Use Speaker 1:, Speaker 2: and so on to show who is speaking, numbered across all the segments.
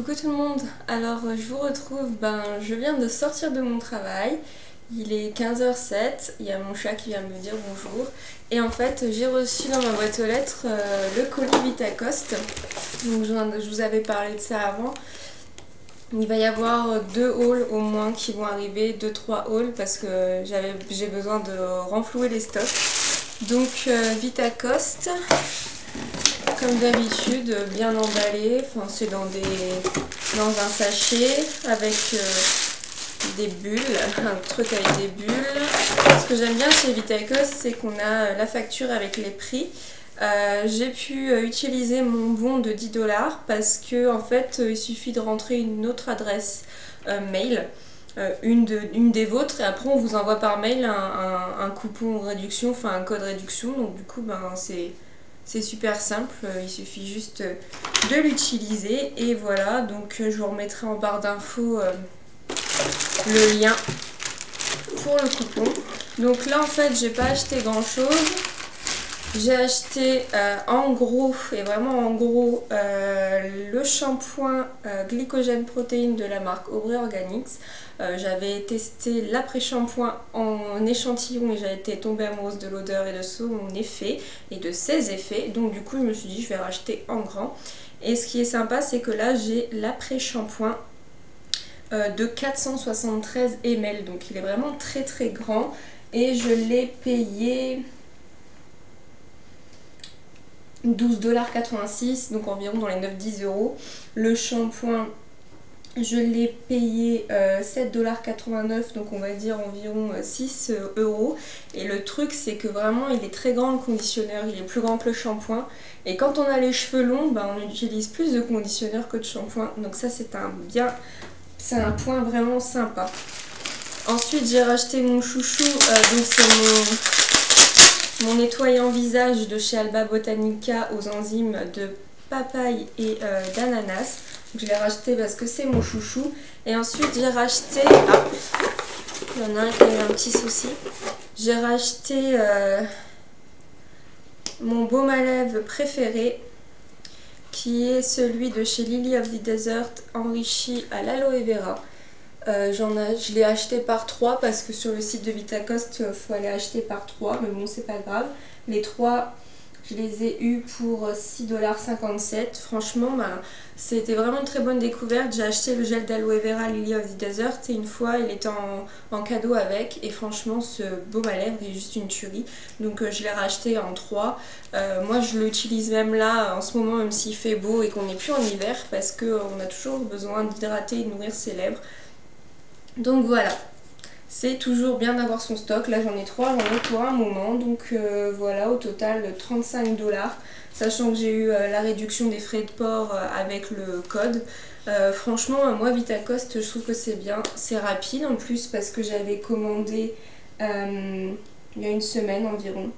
Speaker 1: Coucou tout le monde, alors je vous retrouve, je viens de sortir de mon travail, il est 15h07, il y a mon chat qui vient me dire bonjour et en fait j'ai reçu dans ma boîte aux lettres le colis Vitacoste, donc je vous avais parlé de ça avant. Il va y avoir 2 hauls au moins qui vont arriver, 2-3 hauls parce que j'ai besoin de renflouer les stocks. Donc Vitacoste, comme d'habitude, bien emballé, enfin, c'est dans un sachet avec des bulles, un truc avec des bulles. Ce que j'aime bien chez Vitacoste, c'est qu'on a la facture avec les prix. J'ai pu utiliser mon bon de 10 $ parce que en fait il suffit de rentrer une autre adresse mail, une des vôtres, et après on vous envoie par mail un coupon réduction, enfin un code réduction. Donc du coup c'est super simple, il suffit juste de l'utiliser et voilà. Donc je vous remettrai en barre d'infos le lien pour le coupon. Donc là en fait j'ai pas acheté grand chose. J'ai acheté en gros, et vraiment en gros, le shampoing glycogène protéine de la marque Aubrey Organics. J'avais testé l'après-shampoing en échantillon et j'avais été tombée amoureuse de l'odeur et de son effet et de ses effets. Donc du coup je me suis dit je vais racheter en grand. Et ce qui est sympa, c'est que là j'ai l'après-shampoing de 473 ml. Donc il est vraiment très très grand et je l'ai payé 12,86 $, donc environ dans les 9-10 €. Le shampoing, je l'ai payé 7,89 $, donc on va dire environ 6 €. Et le truc, c'est que vraiment il est très grand le conditionneur, il est plus grand que le shampoing. Et quand on a les cheveux longs, on utilise plus de conditionneur que de shampoing. Donc ça c'est un point vraiment sympa. Ensuite j'ai racheté mon chouchou, donc c'est mon nettoyant visage de chez Alba Botanica aux enzymes de papaye et d'ananas. Je l'ai racheté parce que c'est mon chouchou. Et ensuite j'ai racheté... Ah, il y en a un qui a eu un petit souci. J'ai racheté mon baume à lèvres préféré, qui est celui de chez Lily of the Desert, enrichi à l'aloe vera. Je l'ai acheté par 3 parce que sur le site de Vitacoste il faut aller acheter par 3, mais bon c'est pas grave. Les 3 je les ai eus pour 6,57 $. Franchement c'était vraiment une très bonne découverte. J'ai acheté le gel d'aloe vera Lily of the Desert et une fois il était en cadeau avec, et franchement ce baume à lèvres est juste une tuerie. Donc je l'ai racheté en 3. Moi je l'utilise même là en ce moment, même s'il fait beau et qu'on n'est plus en hiver, parce qu'on a toujours besoin d'hydrater et de nourrir ses lèvres. Donc voilà, c'est toujours bien d'avoir son stock. Là j'en ai 3, j'en ai pour un moment. Donc voilà, au total 35 $, sachant que j'ai eu la réduction des frais de port avec le code. Franchement moi Vitacoste, je trouve que c'est bien, c'est rapide en plus parce que j'avais commandé il y a une semaine environ.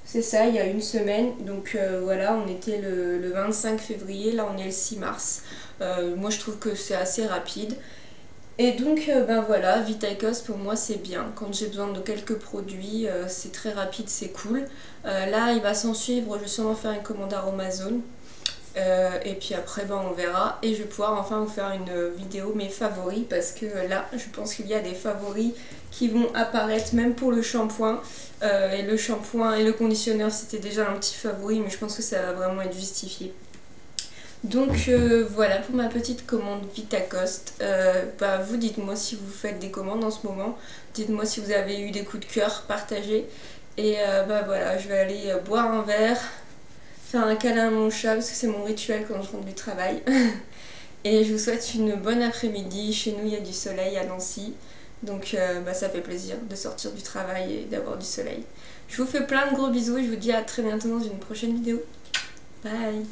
Speaker 1: C'est ça, il y a une semaine. Donc voilà, on était le 25 février, là on est le 6 mars. Moi je trouve que c'est assez rapide. Et donc voilà, Vitacoste pour moi c'est bien. Quand j'ai besoin de quelques produits, c'est très rapide, c'est cool. Là il va s'en suivre, je vais sûrement faire une commande Aromazone. Et puis après on verra. Et je vais pouvoir enfin vous faire une vidéo mes favoris, parce que là je pense qu'il y a des favoris qui vont apparaître même pour le shampoing. Et le shampoing et le conditionneur c'était déjà un petit favori, mais je pense que ça va vraiment être justifié. Donc voilà pour ma petite commande Vitacoste. Vous dites-moi si vous faites des commandes en ce moment. Dites-moi si vous avez eu des coups de cœur, partagez. Et voilà, je vais aller boire un verre, faire un câlin à mon chat parce que c'est mon rituel quand je rentre du travail. Et je vous souhaite une bonne après-midi. Chez nous il y a du soleil à Nancy. Donc ça fait plaisir de sortir du travail et d'avoir du soleil. Je vous fais plein de gros bisous et je vous dis à très bientôt dans une prochaine vidéo. Bye!